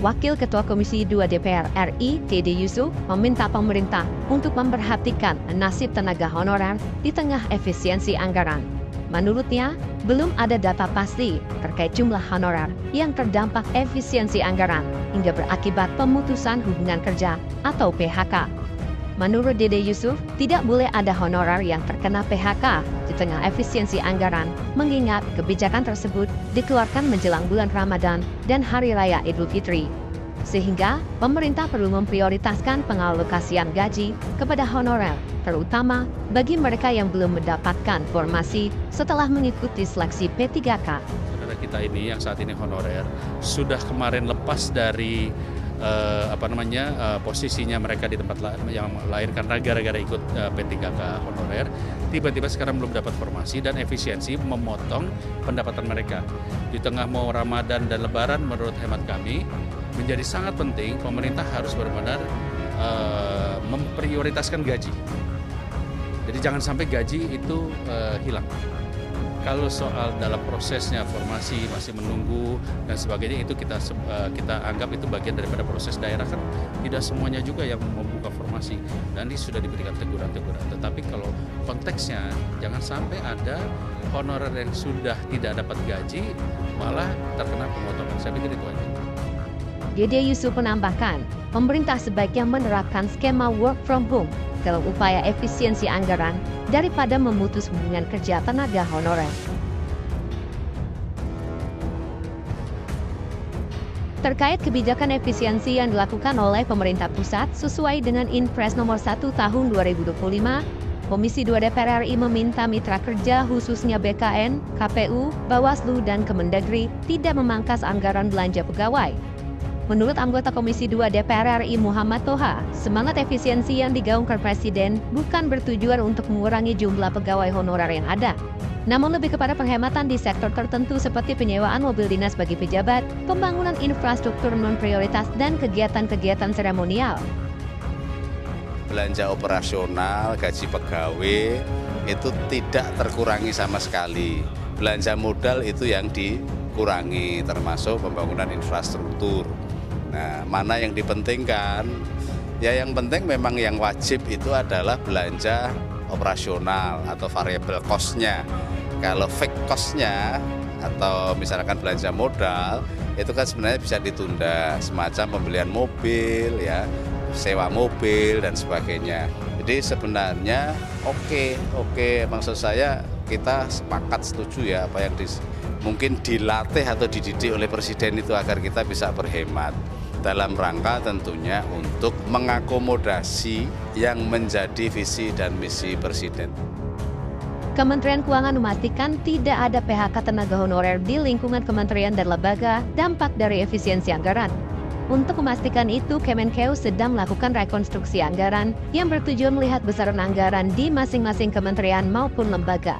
Wakil Ketua Komisi 2 DPR RI, Dede Yusuf, meminta pemerintah untuk memperhatikan nasib tenaga honorer di tengah efisiensi anggaran. Menurutnya, belum ada data pasti terkait jumlah honorer yang terdampak efisiensi anggaran hingga berakibat pemutusan hubungan kerja atau PHK. Menurut Dede Yusuf, tidak boleh ada honorer yang terkena PHK di tengah efisiensi anggaran, mengingat kebijakan tersebut dikeluarkan menjelang bulan Ramadan dan Hari Raya Idul Fitri. Sehingga, pemerintah perlu memprioritaskan pengalokasian gaji kepada honorer, terutama bagi mereka yang belum mendapatkan formasi setelah mengikuti seleksi P3K. Saudara kita ini yang saat ini honorer sudah kemarin lepas dari posisinya mereka di tempat yang lain karena gara-gara ikut P3K honorer, tiba-tiba sekarang belum dapat formasi dan efisiensi memotong pendapatan mereka. Di tengah mau Ramadan dan Lebaran, menurut hemat kami menjadi sangat penting pemerintah harus benar-benar memprioritaskan gaji. Jadi jangan sampai gaji itu hilang. Kalau soal dalam prosesnya formasi masih menunggu dan sebagainya, itu kita anggap itu bagian daripada proses daerah, kan tidak semuanya juga yang membuka formasi dan ini sudah diberikan teguran-teguran. Tetapi kalau konteksnya jangan sampai ada honorer yang sudah tidak dapat gaji malah terkena pemotongan. Saya pikir itu aja. Dede Yusuf menambahkan, pemerintah sebaiknya menerapkan skema work from home dalam upaya efisiensi anggaran daripada memutus hubungan kerja tenaga honorer. Terkait kebijakan efisiensi yang dilakukan oleh pemerintah pusat sesuai dengan Inpres nomor 1 tahun 2025, Komisi 2 DPR RI meminta mitra kerja khususnya BKN, KPU, Bawaslu, dan Kemendagri tidak memangkas anggaran belanja pegawai. Menurut anggota Komisi 2 DPR RI Muhammad Toha, semangat efisiensi yang digaungkan Presiden bukan bertujuan untuk mengurangi jumlah pegawai honorer yang ada, namun lebih kepada penghematan di sektor tertentu seperti penyewaan mobil dinas bagi pejabat, pembangunan infrastruktur non-prioritas, dan kegiatan-kegiatan seremonial. Belanja operasional, gaji pegawai itu tidak terkurangi sama sekali. Belanja modal itu yang dikurangi, termasuk pembangunan infrastruktur. Nah, mana yang dipentingkan? Ya yang penting memang yang wajib itu adalah belanja operasional atau variable cost-nya. Kalau fixed cost-nya atau misalkan belanja modal, itu kan sebenarnya bisa ditunda, semacam pembelian mobil, ya, sewa mobil dan sebagainya. Jadi sebenarnya oke, maksud saya kita sepakat setuju ya apa yang mungkin dilatih atau dididik oleh Presiden itu agar kita bisa berhemat dalam rangka tentunya untuk mengakomodasi yang menjadi visi dan misi Presiden. Kementerian Keuangan memastikan tidak ada PHK tenaga honorer di lingkungan kementerian dan lembaga dampak dari efisiensi anggaran. Untuk memastikan itu, Kemenkeu sedang melakukan rekonstruksi anggaran yang bertujuan melihat besaran anggaran di masing-masing kementerian maupun lembaga.